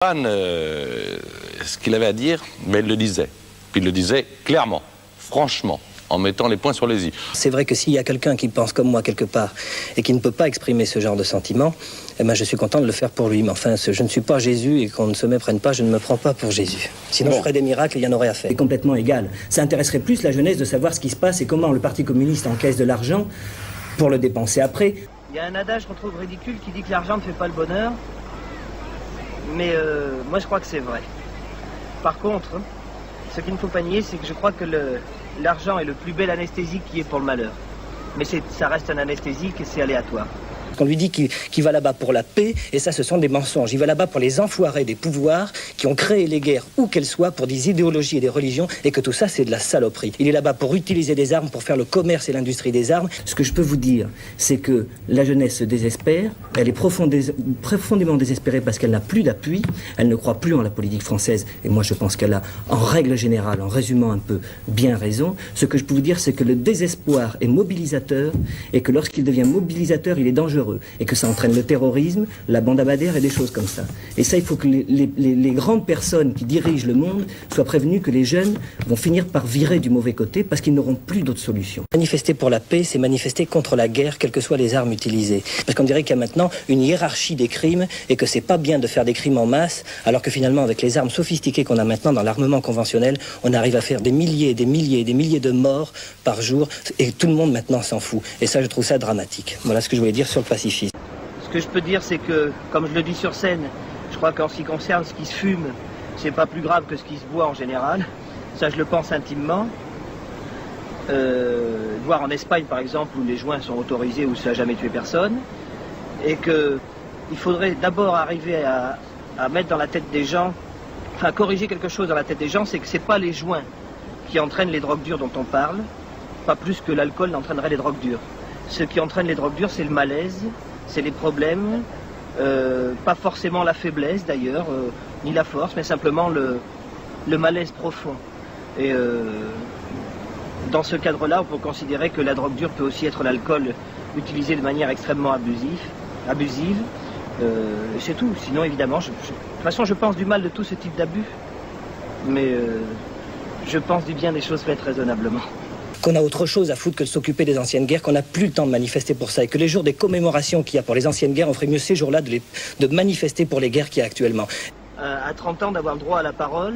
Ce qu'il avait à dire, mais il le disait. Puis il le disait clairement, franchement, en mettant les points sur les i. C'est vrai que s'il y a quelqu'un qui pense comme moi quelque part et qui ne peut pas exprimer ce genre de sentiment, eh ben je suis content de le faire pour lui. Mais enfin, je ne suis pas Jésus et qu'on ne se méprenne pas, je ne me prends pas pour Jésus. Sinon, je ferais des miracles et il y en aurait à faire. C'est complètement égal. Ça intéresserait plus la jeunesse de savoir ce qui se passe et comment le Parti communiste encaisse de l'argent pour le dépenser après. Il y a un adage qu'on trouve ridicule qui dit que l'argent ne fait pas le bonheur. Mais moi je crois que c'est vrai. Par contre, ce qu'il ne faut pas nier, c'est que je crois que l'argent est le plus bel anesthésique qui est pour le malheur. Mais ça reste un anesthésique et c'est aléatoire. On lui dit qu'il va là-bas pour la paix, et ça, ce sont des mensonges. Il va là-bas pour les enfoirés des pouvoirs qui ont créé les guerres, où qu'elles soient, pour des idéologies et des religions, et que tout ça, c'est de la saloperie. Il est là-bas pour utiliser des armes, pour faire le commerce et l'industrie des armes. Ce que je peux vous dire, c'est que la jeunesse se désespère, elle est profondément désespérée parce qu'elle n'a plus d'appui, elle ne croit plus en la politique française, et moi je pense qu'elle a, en règle générale, en résumant un peu, bien raison. Ce que je peux vous dire, c'est que le désespoir est mobilisateur, et que lorsqu'il devient mobilisateur, il est dangereux. Et que ça entraîne le terrorisme, la bande abadère et des choses comme ça. Et ça, il faut que les grandes personnes qui dirigent le monde soient prévenues que les jeunes vont finir par virer du mauvais côté parce qu'ils n'auront plus d'autres solutions. Manifester pour la paix, c'est manifester contre la guerre, quelles que soient les armes utilisées. Parce qu'on dirait qu'il y a maintenant une hiérarchie des crimes et que c'est pas bien de faire des crimes en masse, alors que finalement, avec les armes sophistiquées qu'on a maintenant dans l'armement conventionnel, on arrive à faire des milliers et des milliers et des milliers de morts par jour et tout le monde maintenant s'en fout. Et ça, je trouve ça dramatique. Voilà ce que je voulais dire sur le pacifisme. Ce que je peux dire, c'est que, comme je le dis sur scène, je crois qu'en ce qui concerne ce qui se fume, c'est pas plus grave que ce qui se boit en général. Ça, je le pense intimement. Voir en Espagne, par exemple, où les joints sont autorisés, où ça n'a jamais tué personne. Et qu'il faudrait d'abord arriver à mettre dans la tête des gens, enfin, corriger quelque chose dans la tête des gens, c'est que c'est pas les joints qui entraînent les drogues dures dont on parle, pas plus que l'alcool n'entraînerait les drogues dures. Ce qui entraîne les drogues dures, c'est le malaise, c'est les problèmes, pas forcément la faiblesse d'ailleurs, ni la force, mais simplement le malaise profond. Et dans ce cadre-là, on peut considérer que la drogue dure peut aussi être l'alcool utilisé de manière extrêmement abusive. C'est tout. Sinon, évidemment, de toute façon, je pense du mal de tout ce type d'abus, mais je pense du bien des choses faites raisonnablement. Qu'on a autre chose à foutre que de s'occuper des anciennes guerres, qu'on n'a plus le temps de manifester pour ça, et que les jours des commémorations qu'il y a pour les anciennes guerres, on ferait mieux ces jours-là de manifester pour les guerres qu'il y a actuellement. À 30 ans, d'avoir le droit à la parole,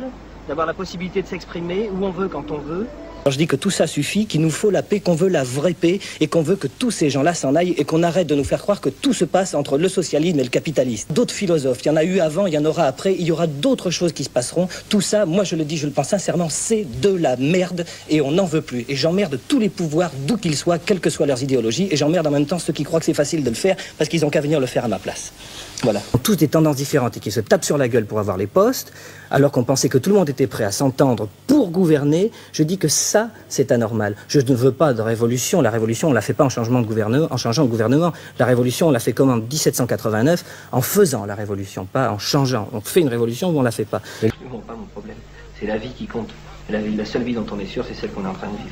d'avoir la possibilité de s'exprimer où on veut, quand on veut. Alors je dis que tout ça suffit, qu'il nous faut la paix, qu'on veut la vraie paix, et qu'on veut que tous ces gens-là s'en aillent, et qu'on arrête de nous faire croire que tout se passe entre le socialisme et le capitalisme. D'autres philosophes, il y en a eu avant, il y en aura après, il y aura d'autres choses qui se passeront. Tout ça, moi je le dis, je le pense sincèrement, c'est de la merde, et on n'en veut plus. Et j'emmerde tous les pouvoirs, d'où qu'ils soient, quelles que soient leurs idéologies, et j'emmerde en même temps ceux qui croient que c'est facile de le faire, parce qu'ils n'ont qu'à venir le faire à ma place. Voilà. Tous des tendances différentes et qui se tapent sur la gueule pour avoir les postes, alors qu'on pensait que tout le monde était prêt à s'entendre pour gouverner, je dis que ça, c'est anormal. Je ne veux pas de révolution. La révolution, on ne la fait pas en changeant de gouvernement. La révolution, on l'a fait comme en 1789, en faisant la révolution, pas en changeant. On fait une révolution ou on ne la fait pas. C'est pas mon problème. C'est la vie qui compte. La seule vie dont on est sûr, c'est celle qu'on est en train de vivre.